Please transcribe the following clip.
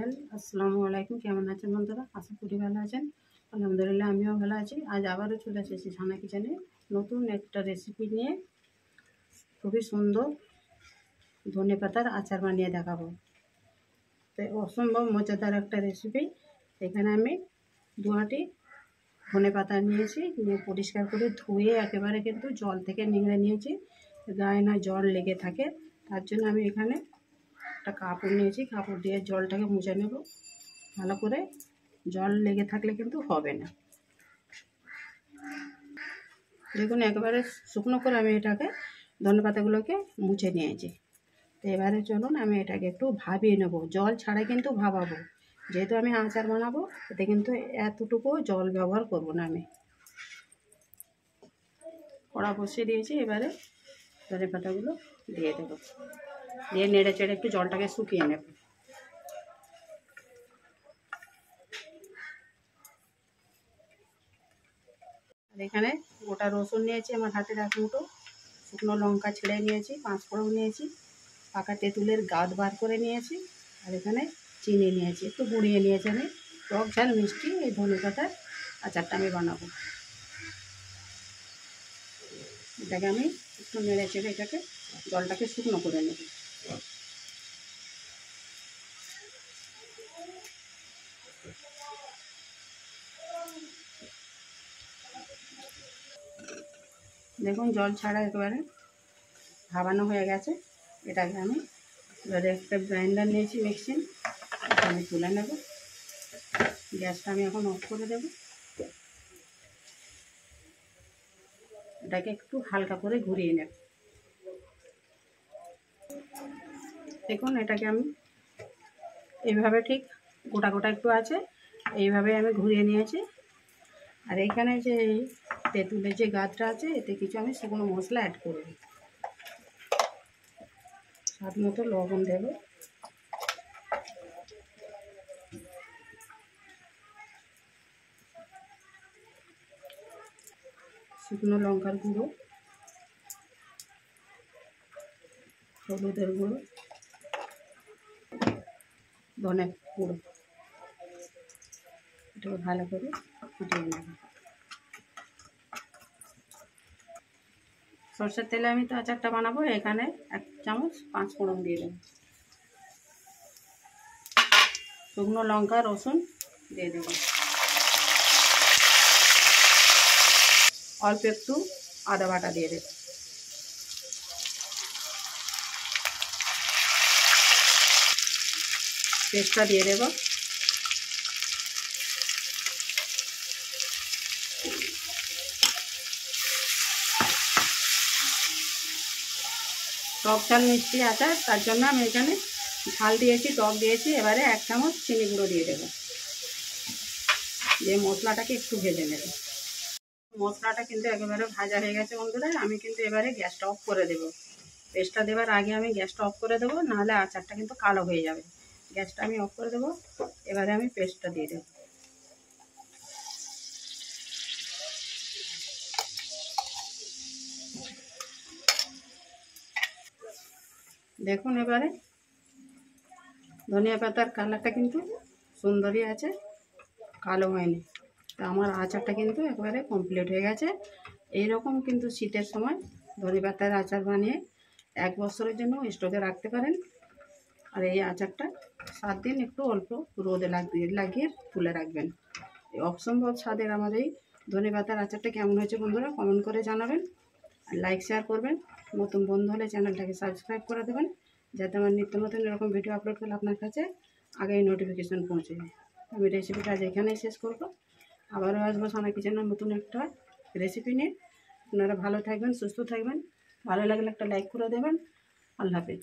Channel. আসসালামু আলাইকুম। কেমন আছেন বন্ধুরা? আশা করি ভালো আছেন। আলহামদুলিল্লাহ আমিও ভালো আছি। আজ আবারও চলে এসেছি সানা কিচেনে নতুন একটা রেসিপি নিয়ে। খুবই সুন্দর ধনেপাতার আচার বানিয়ে দেখাবো। তো অসম্ভব মজাদার একটা রেসিপি। এখানে আমি 2 ধনেপাতা নিয়েছি, নিয়ে পরিষ্কার করে ধুয়ে একেবারে কিন্তু জল থেকে নিংড়ে নিয়েছি। গায়ে না জল লেগে থাকে, তার জন্য আমি এখানে একটা কাপড় নিয়েছি। কাপড় দিয়ে জলটাকে মুছে নেব ভালো করে। জল লেগে থাকলে কিন্তু হবে না। দেখুন একেবারে শুকনো করে আমি এটাকে ধনেপাতাগুলোকে মুছে নিয়েছি। তো এবারে চলুন আমি এটাকে একটু ভাবিয়ে নেব। জল ছাড়াই কিন্তু ভাবাবো, যেহেতু আমি আচার বানাবো। এতে কিন্তু এতটুকু জল ব্যবহার করব না। আমি কড়া বসিয়ে দিয়েছি। এবারে ধনেপাতাগুলো দিয়ে দেবো, দিয়ে নেড়ে চেড়ে একটু জলটাকে শুকিয়ে নেব। আর এখানে গোটা রসুন নিয়েছি আমার হাতের 1 মুঠো, শুকনো লঙ্কা ছেড়ে নিয়েছি, 5 ফোড়ন নিয়েছি, পাকা তেঁতুলের গাদ বার করে নিয়েছি, আর এখানে চিনি নিয়েছি, একটু গুঁড়িয়ে নিয়েছি আমি। টক ঝাল মিষ্টি এই ধনেপাতার আচারটা আমি বানাবো। এটাকে আমি একটু নেড়ে চেড়ে এটাকে জলটাকে শুকনো করে নেব। দেখুন জল ছাড়া একেবারে ভাবানো হয়ে গেছে। এটাকে আমি এবারে একটা গ্রাইন্ডার নিয়েছি, মিক্সিং, আমি তুলে নেব। গ্যাসটা আমি এখন অফ করে দেব। এটাকে একটু হালকা করে ঘুরিয়ে নেব। দেখুন এটাকে আমি এইভাবে ঠিক গোটা গোটা একটু আছে, এইভাবে আমি ঘুরিয়ে নিয়েছি। আর এখানে যে তেঁতুলের যে গাছটা আছে, এতে কিছু আমি শুকনো মশলা অ্যাড করব। স্বাদ মতো লবণ দেব, শুকনো লঙ্কার গুঁড়ো, হলুদের গুঁড়ো, ধনে গুঁড়ো। এটাকে ভালো করে ফুটিয়ে নেব। সরষের তেলে আমি তো আচারটা বানাবো। এখানে 1 চামচ 5 ফোড়ন দিয়ে দেব। শুকনো লঙ্কা রসুন দিয়ে দেব। অল্প একটু আদা বাটা দিয়ে দেব। পেস্টটা দিয়ে দেব। টক ঝাল মিষ্টি আচার, তার জন্য আমি এখানে ঝাল দিয়েছি, টক দিয়েছি। এবারে 1 চামচ চিনি গুঁড়ো দিয়ে দেবো, দিয়ে মশলাটাকে একটু ভেজে নেব। মশলাটা কিন্তু একেবারে ভাজা হয়ে গেছে বন্ধুরা। আমি কিন্তু এবারে গ্যাসটা অফ করে দেব। পেস্টটা দেওয়ার আগে আমি গ্যাসটা অফ করে দেবো, নাহলে আচারটা কিন্তু কালো হয়ে যাবে। গ্যাসটা আমি অফ করে দেবো। এবারে আমি পেস্টটা দিয়ে দেবো। দেখুন এবারে ধনিয়া পাতার কালারটা কিন্তু সুন্দরই আছে, কালো হয়নি। তো আমার আচারটা কিন্তু একেবারে কমপ্লিট হয়ে গেছে। এইরকম কিন্তু শীতের সময় ধনে পাতার আচার বানিয়ে 1 বছরের জন্য স্টকে রাখতে পারেন। আর এই আচারটা 7 দিন একটু অল্প রোদে লাগিয়ে তুলে রাখবেন। এই অসম্ভব স্বাদের আমার এই ধনে পাতার আচারটা কেমন হয়েছে বন্ধুরা কমেন্ট করে জানাবেন। আর লাইক শেয়ার করবেন। নতুন বন্ধু হলে চ্যানেলটাকে সাবস্ক্রাইব করে দেবেন, যাতে আমার নিত্য নতুন এরকম ভিডিও আপলোড করলে আপনার কাছে আগেই নোটিফিকেশান পৌঁছে যায়। আমি রেসিপিটা আজ এখানেই শেষ করব। আবারও আসবো সানা কিচেনের নতুন একটা রেসিপি নিয়ে। আপনারা ভালো থাকবেন, সুস্থ থাকবেন। ভালো লাগলে একটা লাইক করে দেবেন। আল্লাহ হাফেজ।